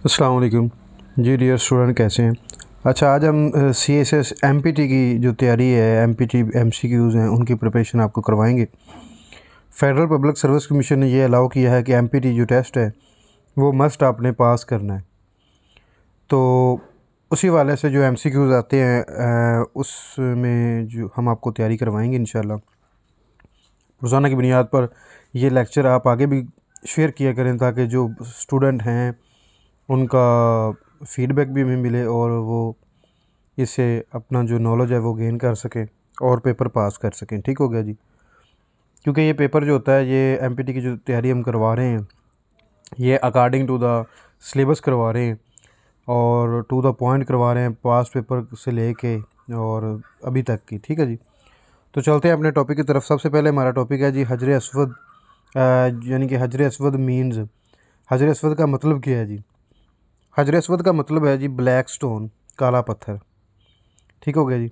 अस्सलाम वालेकुम जी dear student, कैसे हैं। अच्छा, आज हम CSS MPT की जो तैयारी है, MPT MCQs हैं, उनकी प्रिपरेशन आपको करवाएंगे। फेडरल पब्लिक सर्विस कमीशन ने ये अलाउ किया है कि MPT जो टेस्ट है वो मस्ट आपने पास करना है। तो उसी वाले से जो MCQs आते हैं उसमें जो हम आपको तैयारी करवाएंगे इंशाल्लाह। रोज़ाना की बुनियाद पर ये लेक्चर आप आगे भी शेयर किया करें ताकि जो स्टूडेंट हैं उनका फ़ीडबैक भी हमें मिले और वो इससे अपना जो नॉलेज है वो गेन कर सकें और पेपर पास कर सकें। ठीक हो गया जी। क्योंकि ये पेपर जो होता है, ये MPT की जो तैयारी हम करवा रहे हैं, ये अकॉर्डिंग टू द सिलेबस करवा रहे हैं और टू द पॉइंट करवा रहे हैं, पास पेपर से लेके और अभी तक की। ठीक है जी। तो चलते हैं अपने टॉपिक की तरफ। सबसे पहले हमारा टॉपिक है जी हजर अस्वद, यानी कि हजर अस्वद मीन्स। हजर अस्वद का मतलब क्या है जी? हजर अस्वद का मतलब है जी ब्लैक स्टोन, काला पत्थर। ठीक हो गया जी।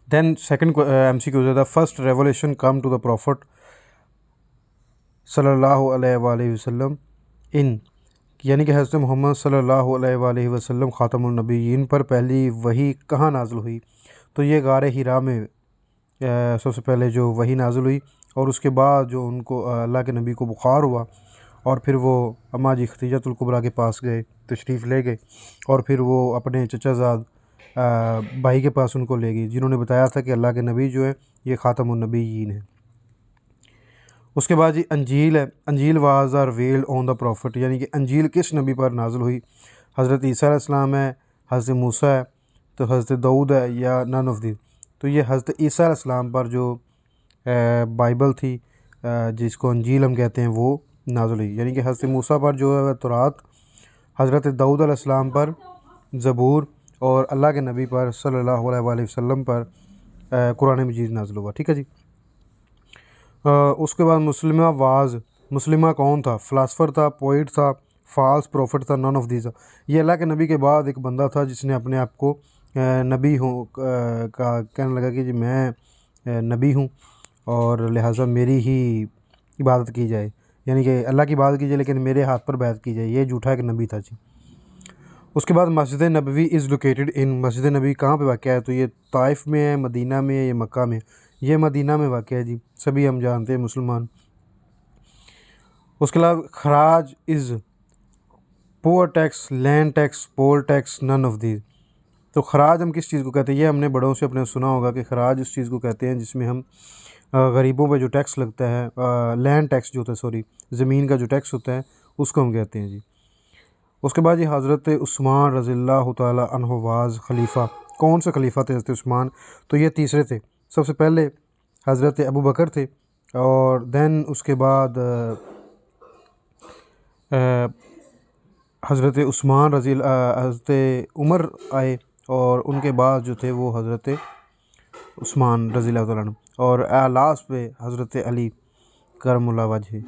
देन सेकंड MCQ है, the first revolution come to the prophet सल्लल्लाहु अलैहि वसल्लम इन, यानी कि हज़रत मोहम्मद सल्लल्लाहु अलैहि वसल्लम ख़ातमुन नबिय्यीन पर पहली वही कहाँ नाज़िल हुई? तो ये गारे हिरा में सबसे पहले जो वही नाज़िल हुई और उसके बाद जो उनको अल्लाह के नबी को बुखार हुआ और फिर वो अम्मा जी खदीजतुल कुबरा के पास गए, तशरीफ़ ले गए और फिर वो अपने चचाज़ाद भाई के पास उनको ले गई, जिन्होंने बताया था कि अल्लाह के नबी जो है ये ख़ातमुन नबिय्यीन है। उसके बाद जी अंजील है। अंजील was revealed on the prophet, यानी कि अंजील किस नबी पर नाज़िल हुई? हज़रत ईसा अलैहिस्सलाम है, हज़रत मूसा है, तो हज़रत दाऊद है, या नन ऑफ दी? तो ये हज़रत ईसा अलैहिस्सलाम पर जो बाइबल थी, जिसको अंजील हम कहते हैं, वो नाज़िल हुई। यानी कि हज़रत मूसा पर जो है तौरात, हज़रत दाऊद अलैहिस्सलाम पर ज़बूर और अल्लाह के नबी पर सल्लल्लाहु अलैहि वसल्लम पर कुरान मजीद नाज़िल हुआ। ठीक है जी। उसके बाद मुस्लिमा वाज, मुस्लिमा कौन था? फ़िलासफ़र था, पोइट था, फ़ाल्स प्रॉफिट था, नन ऑफ दीज़। ये अल्लाह के नबी के बाद एक बंदा था जिसने अपने आप को नबी हूँ का कहने लगा कि जी मैं नबी हूँ और लिहाजा मेरी ही इबादत की जाए, यानी कि अल्लाह की इबादत की जाए लेकिन मेरे हाथ पर बैत की जाए। ये झूठा एक नबी था जी। उसके बाद मस्जिद नबवी इज़ लोकेटेड इन, मस्जिद नबी कहाँ पे वाक़या है? तो ये ताइफ़ में है, मदीना में है, ये मक्का में? ये मदीना में वाक़या है जी, सभी हम जानते हैं मुसलमान। उसके अलावा खराज is poor tax, land tax, poll tax, none of these. तो खराज हम किस चीज़ को कहते हैं? ये हमने बड़ों से अपने सुना होगा कि खराज उस चीज़ को कहते हैं जिसमें हम गरीबों पे जो टैक्स लगता है, लैंड टैक्स जो होता है, सॉरी, ज़मीन का जो टैक्स होता है उसको हम कहते हैं जी। उसके बाद ये हज़रत उस्मान रज़ियल्लाहु ताला अन्हु वाज़ खलीफ़ा। कौन से खलीफ़ा थे हज़रत उस्मान? तो ये तीसरे थे। सबसे पहले हज़रत अबू बकर थे और देन उसके बाद हज़रत उस्मान हज़रत उमर आए और उनके बाद जो थे वो हज़रत उस्मान रज़ियल्लाहु ताला अन्हु, और लास्ट पे हज़रत अली करमुल्लाह वजह।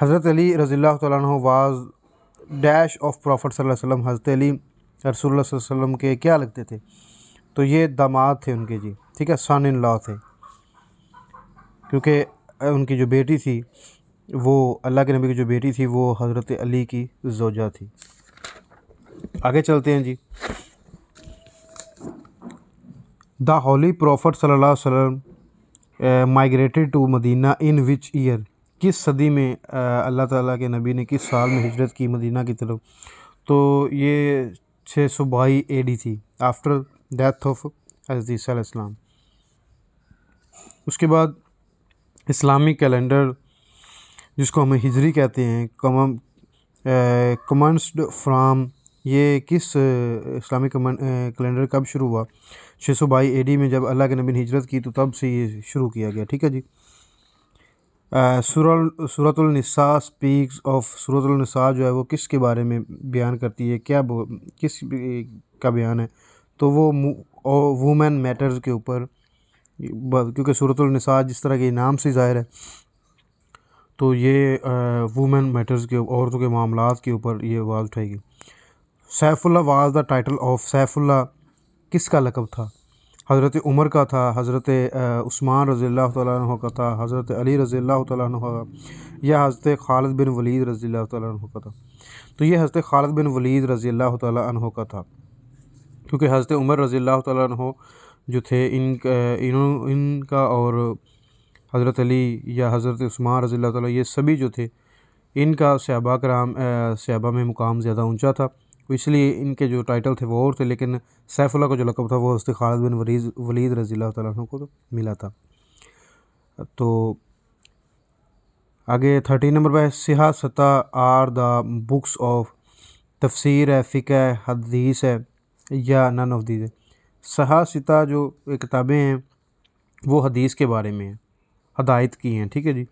हज़रत अली रज़ियल्लाहु ताला अन्हु वाज़ डैश ऑफ प्रॉफिट सल्लल्लाहु अलैहि वसल्लम। हज़रत अली रसूलुल्लाह सल्लल्लाहु अलैहि वसल्लम के क्या लगते थे? तो ये दामाद थे उनके जी। ठीक है, सन इन लॉ थे, क्योंकि उनकी जो बेटी थी वो अल्लाह के नबी की जो बेटी थी वो हज़रत अली की ज़ौजा थी। आगे चलते हैं जी। द होली प्रॉफिट सल्लल्लाहु अलैहि वसल्लम migrated to Medina in which year? किस सदी में अल्लाह ताला के नबी ने किस साल में हिजरत की मदीना की तरफ? तो ये 622 AD थी, आफ्टर डेथ ऑफ हज़रत ईसा अलैहिस्सलाम। उसके बाद इस्लामिक कैलेंडर, जिसको हम हिजरी कहते हैं, कमेंस्ड फ्राम, ये किस इस्लामिक कैलेंडर कब शुरू हुआ? 622 AD में जब अल्लाह के नबी ने हिजरत की तो तब से ये शुरू किया गया। ठीक है जी। सूरतुल निसा स्पीक्स ऑफ, सूरतुल निसा जो है वो किसके बारे में बयान करती है? किस का बयान है? तो वो वुमेन मैटर्स के ऊपर, क्योंकि सूरतुल निसा जिस तरह के नाम से ज़ाहिर है, तो ये वुमेन मैटर्स के, औरतों के मामलात के ऊपर ये आवाज़ उठाएगी। Saifullah was the title of, Saifullah किसका लक़ब था? हज़रत उमर का था, हज़रत उस्मान रज़ियल्लाहु ताला अन्हु का था, हज़रत अली रज़ियल्लाहु ताला अन्हु का, या हज़रत खालिद बिन वलीद रज़ियल्लाहु ताला अन्हु का था? तो ये हज़रत खालिद बिन वलीद रज़ी अल्लाह ताला अन्हो का था, क्योंकि हज़रत उमर रज़ी अल्लाह ताला अन्हो जो थे इनका और हज़रत अली या हज़रत उस्मान रज़ी अल्लाह ताला, ये सभी जो थे इनका सहाबा में मुकाम ज़्यादा ऊंचा था, तो इसलिए इनके जो टाइटल थे वो और थे, लेकिन सैफुल्लाह का जो लक़ब था वो हज़रत खालिद बिन वलीद रज़ी अल्लाह ताला अन्हु को तो मिला था। तो आगे 13 नंबर पर सियासता आर द बुक्स ऑफ तफसीर है, फ़िक़्ह है, हदीस है, या नन ऑफ दीज है। सियासता जो किताबें हैं वो हदीस के बारे में हैं, हदायत की हैं, ठीक है जी।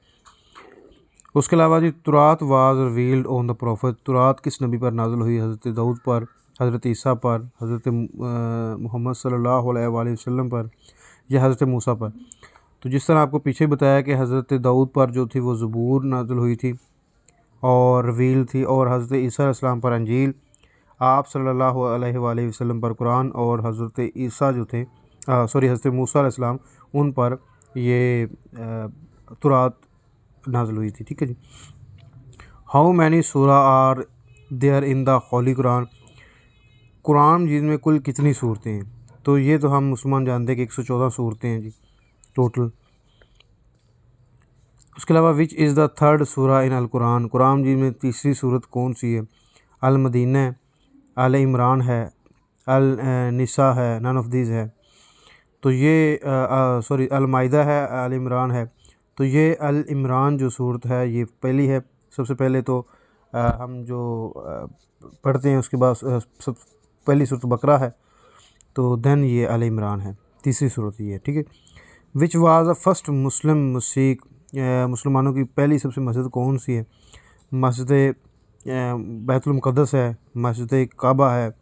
उसके अलावा जी तुरात was revealed on the prophet, तुरात किस नबी पर नाज़िल हुई? हज़रत दाऊद पर, हज़रत ईसा पर, हज़रत मोहम्मद सल्लल्लाहु अलैहि वसल्लम पर, या हज़रत मूसा पर। तो जिस तरह आपको पीछे बताया कि हज़रत दाऊद पर जो थी वो ज़बूर नाज़िल हुई थी और रिवील थी, और हज़रत ईसा अलैहिस्सलाम पर अंजील, आप सल्लल्लाहु अलैहि वसल्लम पर कुरान, और हज़रत ईसा जो थे हज़रत मूसा अलैहिस्सलाम उन पर ये तुरात नाज़िल हुई थी, ठीक है जी। How many surah are there in the holy Quran, कुरान मजीद में कुल कितनी सूरतें हैं? तो ये तो हम मुसलमान जानते हैं कि 114 सूरतें हैं जी टोटल। उसके अलावा विच इज़ द थर्ड सूरा इन अल कुरान, कुरान मजीद में तीसरी सूरत कौन सी है? अल मदीना है, अल इमरान है, अल निसा है, नन ऑफ दीज है। तो ये अल माइदा है, अल इमरान है। तो ये अल इमरान जो सूरत है ये पहली है। सबसे पहले तो हम जो पढ़ते हैं उसके बाद सब पहली सूरत बकरा है, तो देन ये अल इमरान है, तीसरी सूरत ये है, ठीक है। Which was the first Muslim मस्जिद, मुसलमानों की पहली सबसे मस्जिद कौन सी है? मस्जिद बैतुल मुक़द्दस है, मस्जिद काबा है,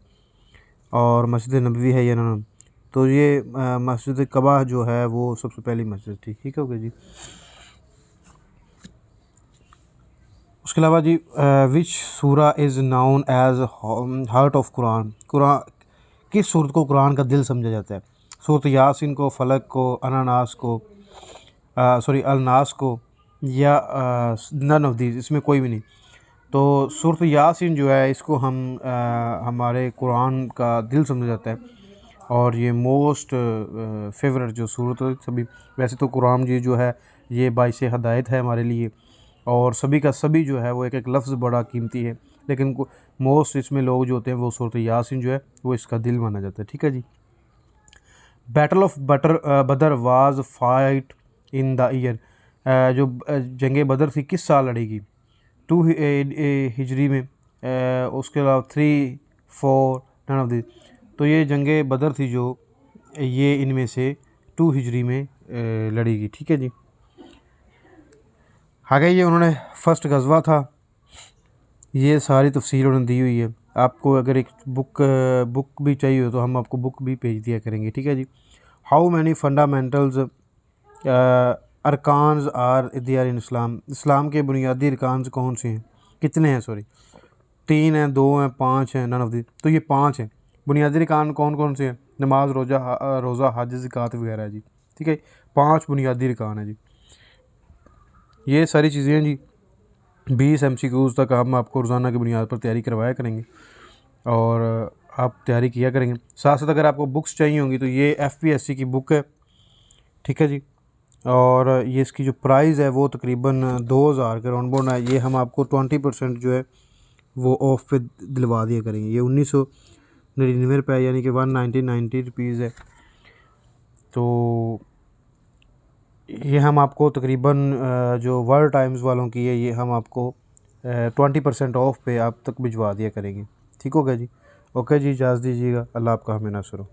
और मस्जिद नबवी है या ना। तो ये मस्जिद काबा जो है वो सबसे पहली मस्जिद थी, ठीक है ओके जी। उसके अलावा जी विच सूरा is known as heart of Quran, Quran किस सूरत को कुरान का दिल समझा जाता है? सूरत यासीन को, फलक को, अनानास को, अलनास को, या नन ऑफ दीज, इसमें कोई भी नहीं। तो सूरत यासीन जो है इसको हम हमारे कुरान का दिल समझा जाता है, और ये मोस्ट फेवरेट जो सूरत है सभी। वैसे तो कुरान जी जो है ये बाइस हदायत है हमारे लिए, और सभी का सभी जो है वो एक एक लफ्ज़ बड़ा कीमती है, लेकिन मोस्ट इसमें लोग जो होते हैं वो सूरत यासीन जो है वो इसका दिल माना जाता है, ठीक है जी। बैटल ऑफ बदर was fight in the year, जो जंग बदर थी किस साल लड़ेगी? 2 हिजरी में, उसके अलावा 3, 4, नन ऑफ दिस। तो ये जंग बदर थी जो ये इनमें से 2 हिजरी में लड़ेगी, ठीक है जी। आगे ये उन्होंने फर्स्ट गज़वा था, ये सारी तफसील उन्होंने दी हुई है। आपको अगर एक बुक भी चाहिए हो तो हम आपको बुक भी भेज दिया करेंगे, ठीक है जी। How many fundamentals arkans are there in Islam, इस्लाम के बुनियादी अरकान कौन से हैं? कितने हैं? 3 हैं, 2 हैं, 5 हैं, नन ऑफ दी। तो ये 5 हैं। बुनियादी अरकान कौन कौन से हैं? नमाज, रोज़ा, हज, ज़कात वगैरह है जी, ठीक है। 5 बुनियादी अरकान है जी। ये सारी चीज़ें हैं जी। 20 MCQs तक हम आपको रोज़ाना की बुनियाद पर तैयारी करवाया करेंगे, और आप तैयारी किया करेंगे। साथ साथ अगर आपको बुक्स चाहिए होंगी तो ये FPSC की बुक है, ठीक है जी। और ये इसकी जो प्राइस है वो तकरीबन 2000 के राउंड बोर्ड है। ये हम आपको 20% जो है वो ऑफ पे दिलवा दिया करेंगे। ये 1999 रुपये यानी कि 1990 रुपीज़ है। तो ये हम आपको तकरीबन जो वर्ल्ड टाइम्स वालों की है ये हम आपको 20% ऑफ पे आप तक भिजवा दिया करेंगे, ठीक हो गया जी। ओके जी, इजाज़त दीजिएगा। अल्लाह आपका हमें नसर हो।